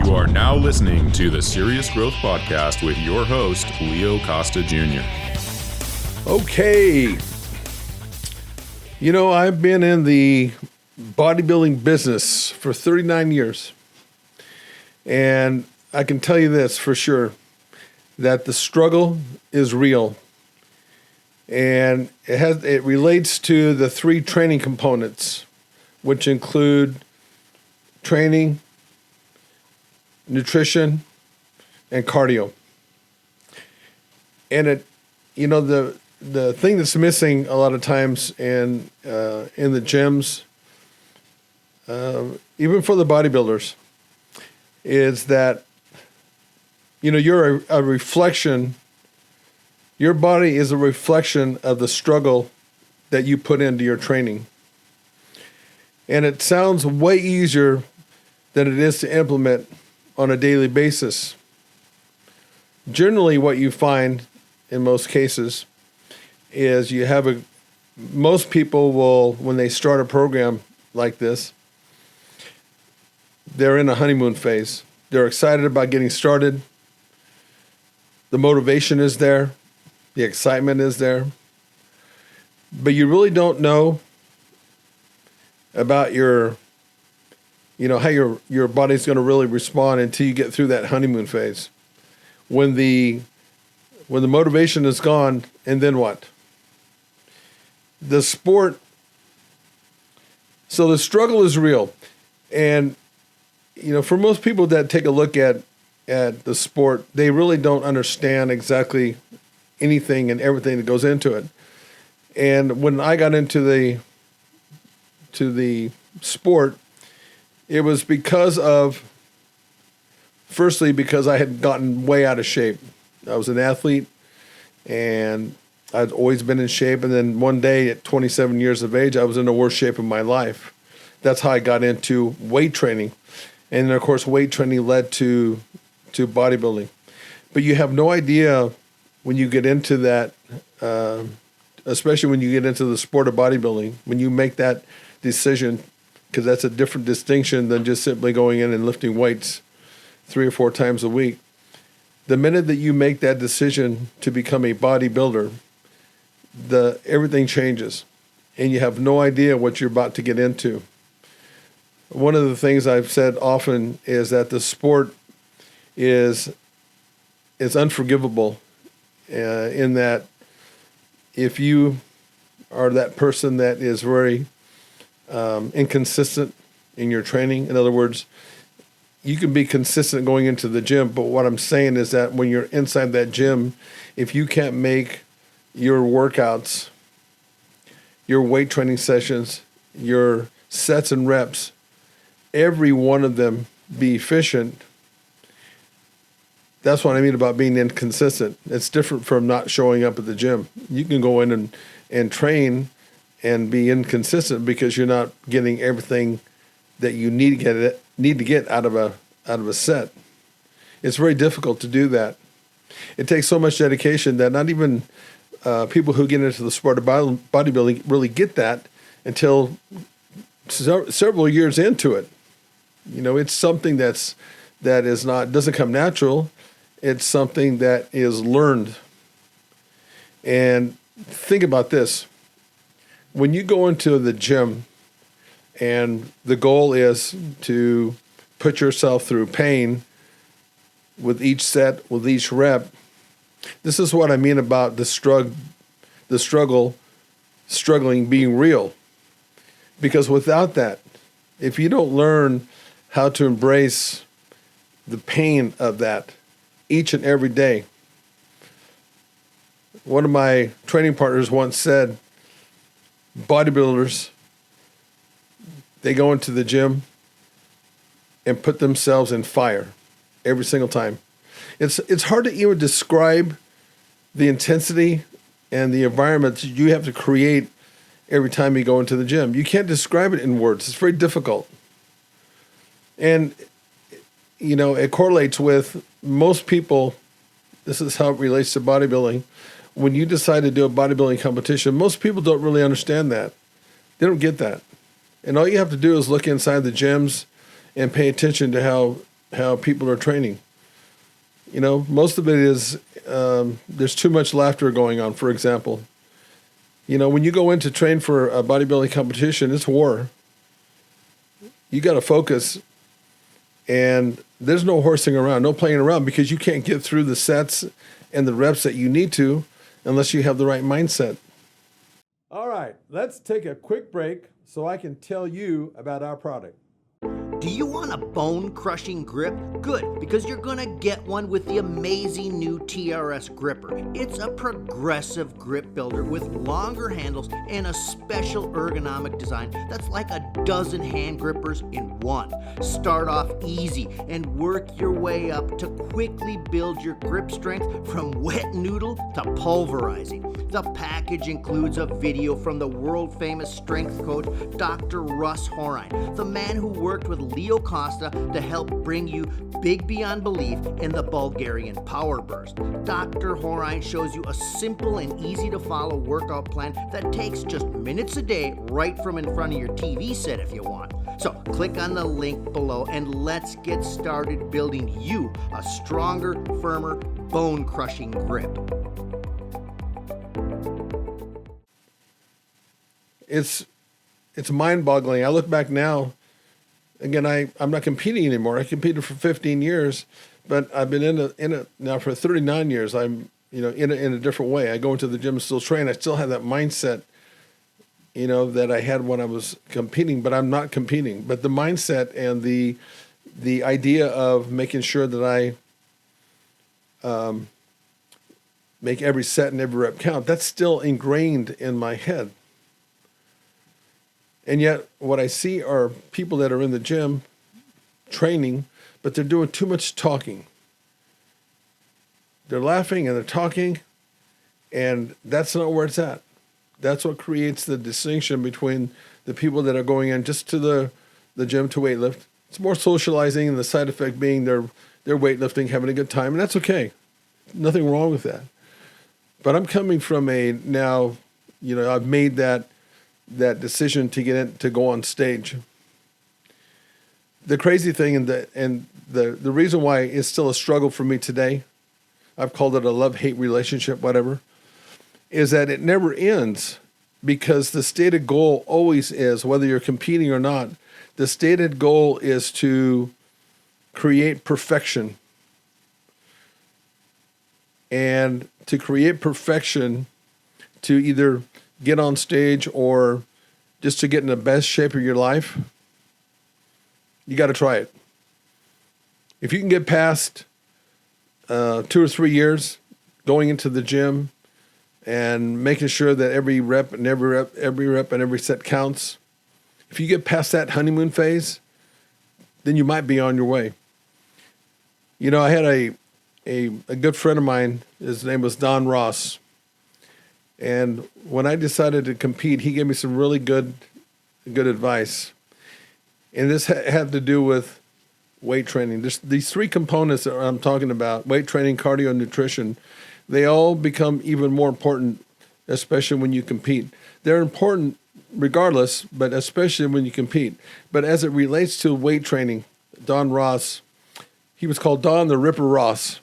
You are now listening to the Serious Growth Podcast with your host, Leo Costa Jr. Okay. You know, I've been in the bodybuilding business for 39 years. And I can tell you this for sure, that the struggle is real. And it relates to the three training components, which include training, nutrition, and cardio. And the thing that's missing a lot of times in the gyms, even for the bodybuilders, is that, you're a reflection. Your body is a reflection of the struggle that you put into your training. And it sounds way easier than it is to implement on a daily basis. Generally, what you find in most cases is most people will, when they start a program like this, they're in a honeymoon phase. They're excited about getting started. The motivation is there. The excitement is there. But you really don't know about how your body's going to really respond until you get through that honeymoon phase. When the motivation is gone, and then what? The struggle is real. And, for most people that take a look at the sport, they really don't understand exactly anything and everything that goes into it. And when I got into the sport, it was because I had gotten way out of shape. I was an athlete, and I'd always been in shape. And then one day at 27 years of age, I was in the worst shape of my life. That's how I got into weight training. And then, of course, weight training led to bodybuilding. But you have no idea when you get into that, especially when you get into the sport of bodybuilding, when you make that decision, because that's a different distinction than just simply going in and lifting weights 3 or 4 times a week. The minute that you make that decision to become a bodybuilder, everything changes, and you have no idea what you're about to get into. One of the things I've said often is that the sport is unforgivable, in that if you are that person that is very inconsistent in your training. In other words, you can be consistent going into the gym, but what I'm saying is that when you're inside that gym, if you can't make your workouts, your weight training sessions, your sets and reps, every one of them be efficient, that's what I mean about being inconsistent. It's different from not showing up at the gym. You can go in and train and be inconsistent because you're not getting everything that you need to get out of a set. It's very difficult to do that. It takes so much dedication that not even people who get into the sport of bodybuilding really get that until several years into it. It's something that doesn't come natural. It's something that is learned. And think about this. When you go into the gym and the goal is to put yourself through pain with each set, with each rep, this is what I mean about the struggling being real. Because without that, if you don't learn how to embrace the pain of that each and every day. One of my training partners once said, bodybuilders, they go into the gym and put themselves in fire every single time. It's hard to even describe the intensity and the environment that you have to create every time you go into the gym. You can't describe it in words. It's very difficult. And, it correlates with most people. This is how it relates to bodybuilding. When you decide to do a bodybuilding competition, most people don't really understand that. They don't get that. And all you have to do is look inside the gyms and pay attention to how how people are training. Most of it is there's too much laughter going on, for example. When you go in to train for a bodybuilding competition, it's war. You got to focus, and there's no horsing around, no playing around, because you can't get through the sets and the reps that you need to unless you have the right mindset. All right, let's take a quick break so I can tell you about our product. Do you want a bone-crushing grip? Good, because you're gonna get one with the amazing new Trs Gripper. It's a progressive grip builder with longer handles and a special ergonomic design that's like a dozen hand grippers in one. Start off easy and work your way up to quickly build your grip strength from wet noodle to pulverizing. The package includes a video from the world-famous strength coach, Dr. Russ Horine, the man who worked with Leo Costa to help bring you big beyond belief in the Bulgarian Power Burst. Dr. Horine shows you a simple and easy to follow workout plan that takes just minutes a day right from in front of your TV set if you want. So click on the link below and let's get started building you a stronger, firmer, bone-crushing grip. It's mind-boggling. I look back now. Again, I'm not competing anymore. I competed for 15 years, but I've been in it now for 39 years. I'm in a different way. I go into the gym and still train. I still have that mindset, that I had when I was competing, but I'm not competing. But the mindset and the idea of making sure that I make every set and every rep count, that's still ingrained in my head. And yet what I see are people that are in the gym training, but they're doing too much talking. They're laughing and they're talking, and that's not where it's at. That's what creates the distinction between the people that are going in just to the gym to weightlift. It's more socializing, and the side effect being they're weightlifting, having a good time, and that's okay. Nothing wrong with that. But I'm coming from I've made that decision to get in, to go on stage. The crazy thing and the reason why it's still a struggle for me today, I've called it a love-hate relationship, whatever, is that it never ends, because the stated goal always is, whether you're competing or not, the stated goal is to create perfection. And to create perfection, to either get on stage or just to get in the best shape of your life, you got to try it. If you can get past 2 or 3 years going into the gym and making sure that every rep and every set counts, if you get past that honeymoon phase, then you might be on your way. I had a good friend of mine. His name was Don Ross. And when I decided to compete, he gave me some really good advice. And this had to do with weight training. These 3 components that I'm talking about, weight training, cardio, and nutrition, they all become even more important, especially when you compete. They're important regardless, but especially when you compete. But as it relates to weight training, Don Ross, he was called Don the Ripper Ross.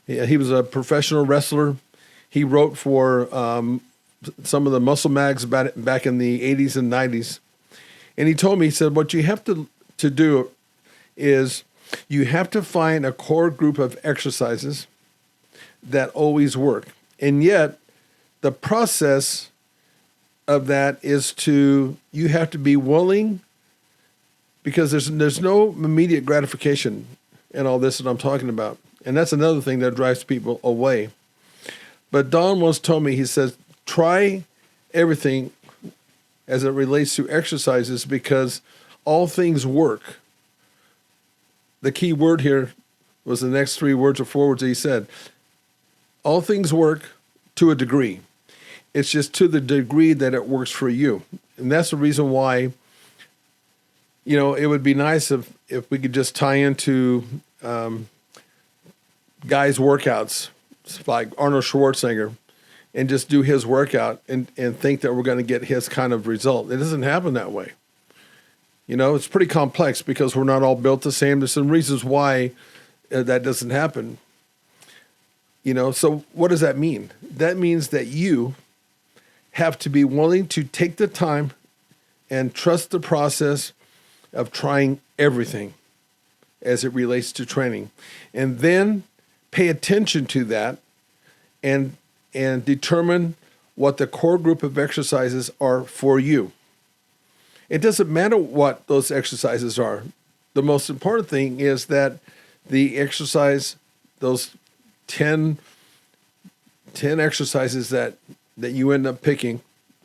He was a professional wrestler. He wrote for some of the muscle mags back in the 80s and 90s. And he told me, he said, what you have to do is you have to find a core group of exercises that always work. And yet the process of that is you have to be willing, because there's no immediate gratification in all this that I'm talking about. And that's another thing that drives people away. But Don once told me, he says, try everything as it relates to exercises, because all things work. The key word here was the next 3 words or 4 words that he said. All things work to a degree. It's just to the degree that it works for you. And that's the reason why, it would be nice if we could just tie into guys' workouts, like Arnold Schwarzenegger, and just do his workout and think that we're going to get his kind of result. It doesn't happen that way. It's pretty complex because we're not all built the same. There's some reasons why that doesn't happen. So what does that mean? That means that you have to be willing to take the time and trust the process of trying everything as it relates to training. And then pay attention to that and determine what the core group of exercises are for you. It doesn't matter what those exercises are. The most important thing is that the exercise, those 10 exercises that you end up picking,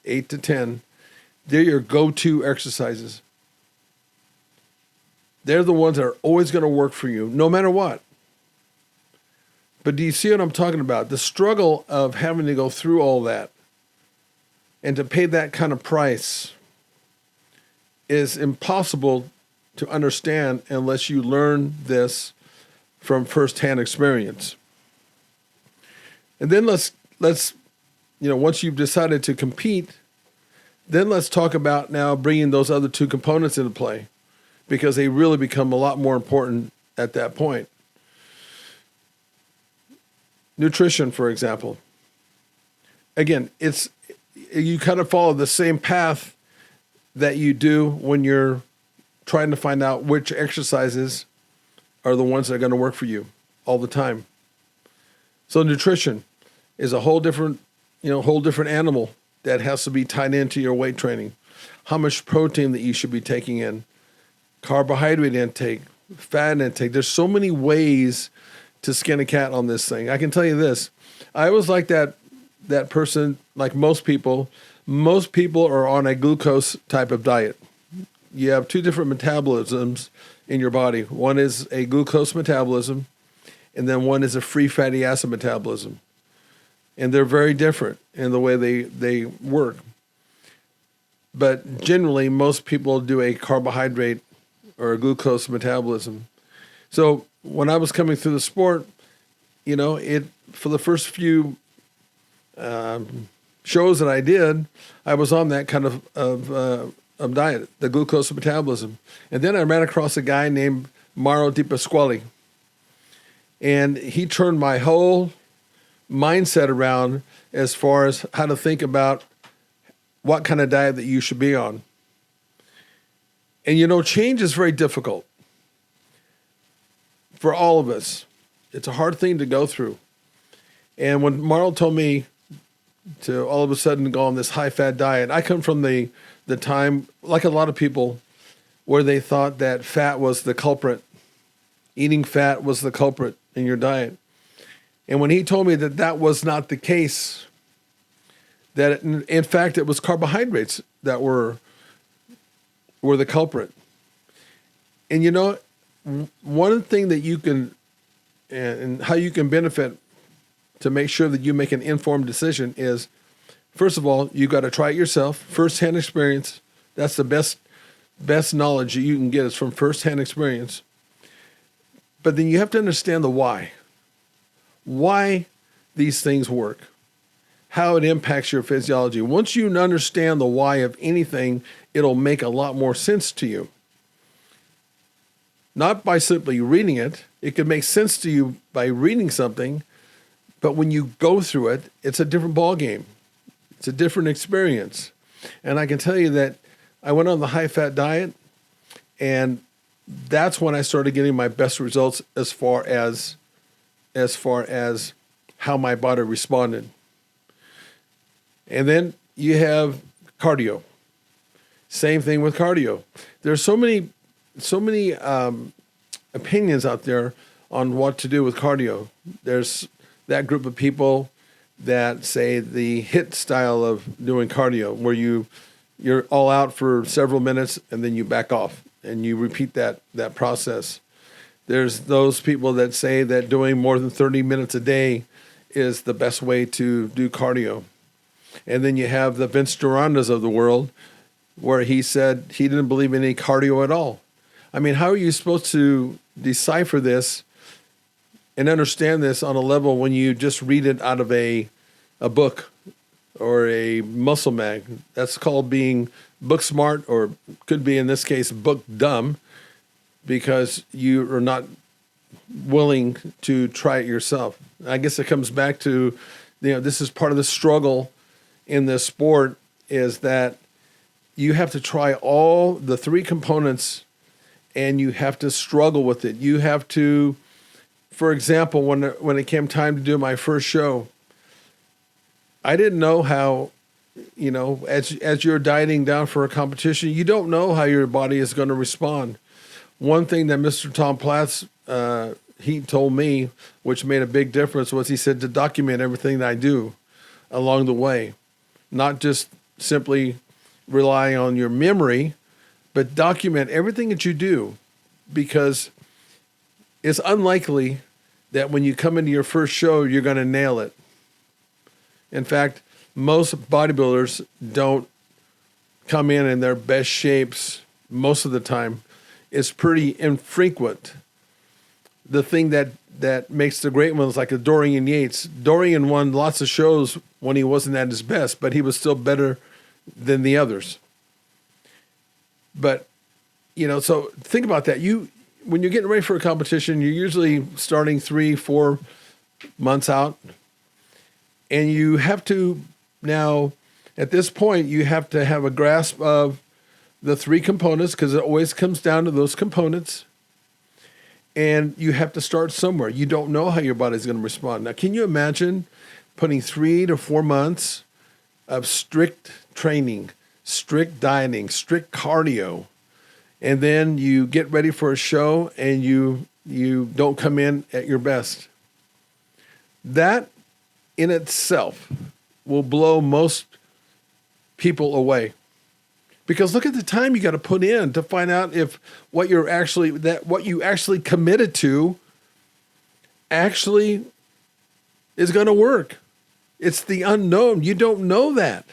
8 to 10, they're your go-to exercises. They're the ones that are always going to work for you, no matter what. But do you see what I'm talking about? The struggle of having to go through all that and to pay that kind of price is impossible to understand unless you learn this from firsthand experience. And then let's once you've decided to compete, then let's talk about now bringing those other two components into play, because they really become a lot more important at that point. Nutrition, for example. Again, you kind of follow the same path that you do when you're trying to find out which exercises are the ones that are going to work for you all the time. So nutrition is a whole different animal that has to be tied into your weight training. How much protein that you should be taking in, carbohydrate intake, fat intake. There's so many ways to skin a cat on this thing. I can tell you this. I was like that person, like most people. Most people are on a glucose type of diet. You have two different metabolisms in your body. One is a glucose metabolism, and then one is a free fatty acid metabolism. And they're very different in the way they work. But generally, most people do a carbohydrate or a glucose metabolism. So when I was coming through the sport, for the first few shows that I did, I was on that kind of diet, the glucose metabolism. And then I ran across a guy named Mauro Di Pasquale. And he turned my whole mindset around as far as how to think about what kind of diet that you should be on. And change is very difficult for all of us. It's a hard thing to go through. And when Mauro told me to all of a sudden go on this high-fat diet, I come from the time, like a lot of people, where they thought that fat was the culprit. Eating fat was the culprit in your diet. And when he told me that was not the case, that in fact it was carbohydrates that were the culprit. And one thing that you can, and how you can benefit to make sure that you make an informed decision is, first of all, you got to try it yourself, firsthand experience. That's the best knowledge that you can get is from firsthand experience. But then you have to understand the why. Why these things work, how it impacts your physiology. Once you understand the why of anything, it'll make a lot more sense to you. Not by simply reading it. It could make sense to you by reading something, but when you go through it, it's a different ballgame. It's a different experience. And I can tell you that I went on the high-fat diet, and that's when I started getting my best results as far as how my body responded. And then you have cardio. Same thing with cardio. There's so many opinions out there on what to do with cardio. There's that group of people that say the HIIT style of doing cardio, where you're all out for several minutes and then you back off and you repeat that process. There's those people that say that doing more than 30 minutes a day is the best way to do cardio. And then you have the Vince Durandas of the world, where he said he didn't believe in any cardio at all. I mean, how are you supposed to decipher this and understand this on a level when you just read it out of a book or a muscle mag? That's called being book smart, or could be in this case book dumb, because you are not willing to try it yourself. I guess it comes back to, this is part of the struggle in this sport, is that you have to try all the three components and you have to struggle with it. You have to, for example, when it came time to do my first show, I didn't know how, as you're dieting down for a competition, you don't know how your body is going to respond. One thing that Mr. Tom Platts, he told me, which made a big difference, was he said to document everything that I do along the way, not just simply relying on your memory, but document everything that you do, because it's unlikely that when you come into your first show, you're going to nail it. In fact, most bodybuilders don't come in their best shapes most of the time. It's pretty infrequent. The thing that makes the great ones, like a Dorian Yates. Dorian won lots of shows when he wasn't at his best, but he was still better than the others. But, so think about that. When you're getting ready for a competition, you're usually starting 3-4 months out. And you have to now, at this point, you have to have a grasp of the three components, because it always comes down to those components. And you have to start somewhere. You don't know how your body's going to respond. Now, can you imagine putting 3 to 4 months of strict training, strict dieting, strict cardio, and then you get ready for a show and you don't come in at your best? That in itself will blow most people away. Because look at the time you got to put in to find out if what you actually committed to actually is going to work. It's the unknown. You don't know that.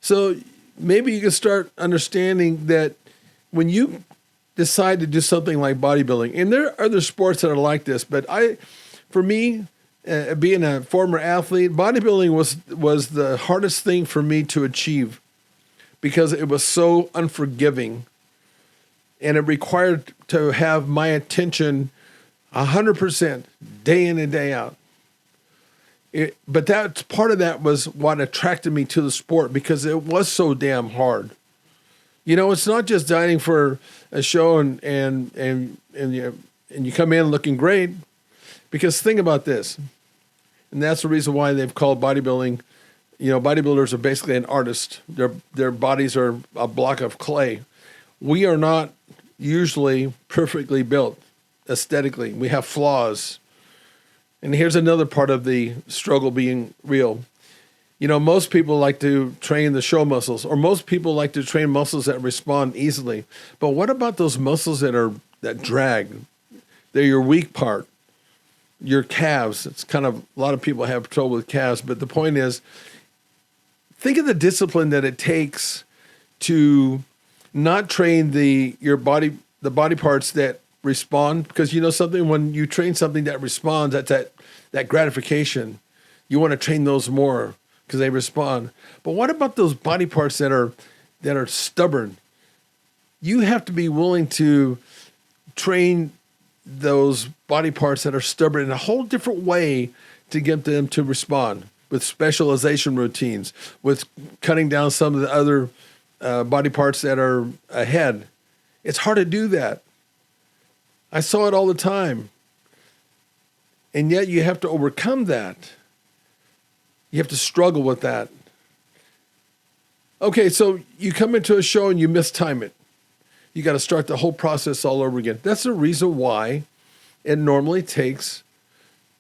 So maybe you can start understanding that when you decide to do something like bodybuilding, and there are other sports that are like this, but for me, being a former athlete, bodybuilding was the hardest thing for me to achieve, because it was so unforgiving, and it required to have my attention 100% day in and day out. But that's part of that was what attracted me to the sport, because it was so damn hard. It's not just dieting for a show and you come in looking great, because think about this, and that's the reason why they've called bodybuilding. Bodybuilders are basically an artist. Their bodies are a block of clay. We are not usually perfectly built aesthetically. We have flaws. And here's another part of the struggle being real. Most people like to train the show muscles, or most people like to train muscles that respond easily. But what about those muscles that drag? They're your weak part, your calves. It's kind of, a lot of people have trouble with calves, but the point is, think of the discipline that it takes to not train the body parts that respond, because something, when you train something that responds, that's that gratification. You want to train those more because they respond. But what about those body parts that are stubborn? You have to be willing to train those body parts that are stubborn in a whole different way to get them to respond, with specialization routines, with cutting down some of the other body parts that are ahead. It's hard to do that. I saw it all the time. And yet you have to overcome that. You have to struggle with that. Okay, so you come into a show and you mistime it. You got to start the whole process all over again. That's the reason why it normally takes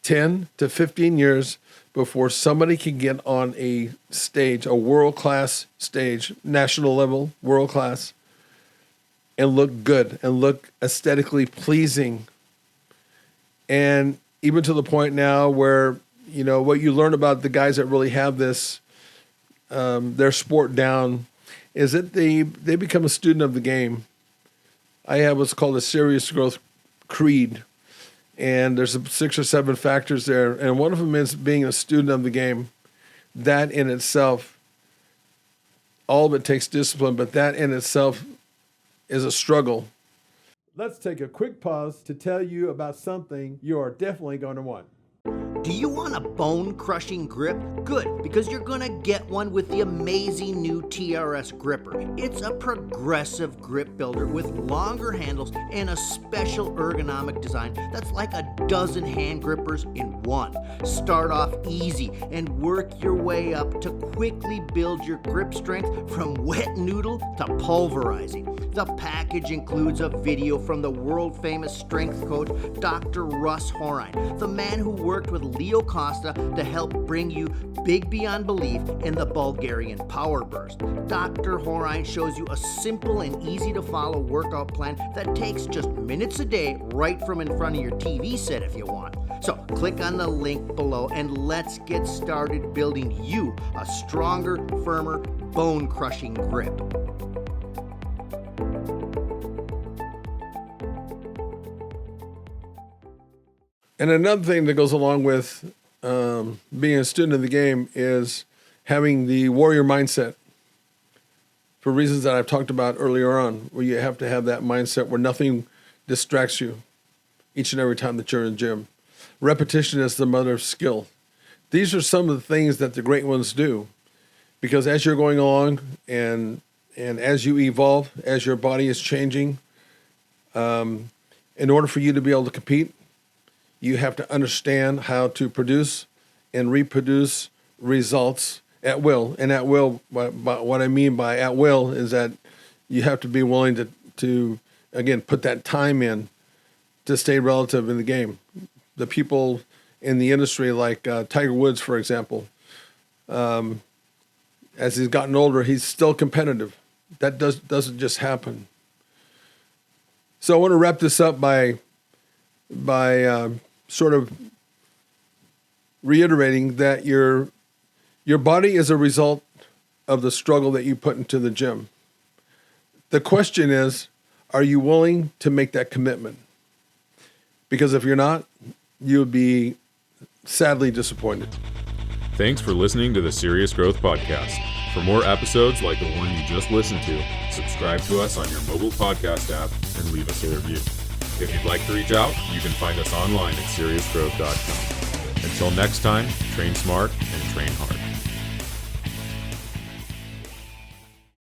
10 to 15 years before somebody can get on a stage, a world-class stage, national level, world-class, and look good and look aesthetically pleasing. And even to the point now where, what you learn about the guys that really have this, their sport down, is that they become a student of the game. I have what's called a serious growth creed. And there's 6 or 7 factors there. And one of them is being a student of the game. That in itself All of it takes discipline, but that in itself is a struggle. Let's take a quick pause to tell you about something you are definitely going to want. Do you want a bone-crushing grip? Good, because you're gonna get one with the amazing new TRS Gripper. It's a progressive grip builder with longer handles and a special ergonomic design that's like a dozen hand grippers in one. Start off easy and work your way up to quickly build your grip strength from wet noodle to pulverizing. The package includes a video from the world-famous strength coach, Dr. Russ Horine, the man who worked with Leo Costa to help bring you big beyond belief in the Bulgarian power burst. Dr. Horine shows you a simple and easy to follow workout plan that takes just minutes a day right from in front of your TV set if you want. So click on the link below and let's get started building you a stronger, firmer, bone-crushing grip. And another thing that goes along with being a student of the game is having the warrior mindset, for reasons that I've talked about earlier on, where you have to have that mindset where nothing distracts you each and every time that you're in the gym. Repetition is the mother of skill. These are some of the things that the great ones do, because as you're going along and as you evolve, as your body is changing, in order for you to be able to compete, you have to understand how to produce and reproduce results at will. And at will, what I mean by at will is that you have to be willing to again, put that time in to stay relative in the game. The people in the industry, like Tiger Woods, for example, as he's gotten older, he's still competitive. That doesn't just happen. So I want to wrap this up by sort of reiterating that your body is a result of the struggle that you put into the gym. The question is, are you willing to make that commitment? Because if you're not, you'll be sadly disappointed. Thanks for listening to the Serious Growth Podcast. For more episodes like the one you just listened to, subscribe to us on your mobile podcast app and leave us a review. If you'd like to reach out, you can find us online at seriousgrowth.com. Until next time, train smart and train hard.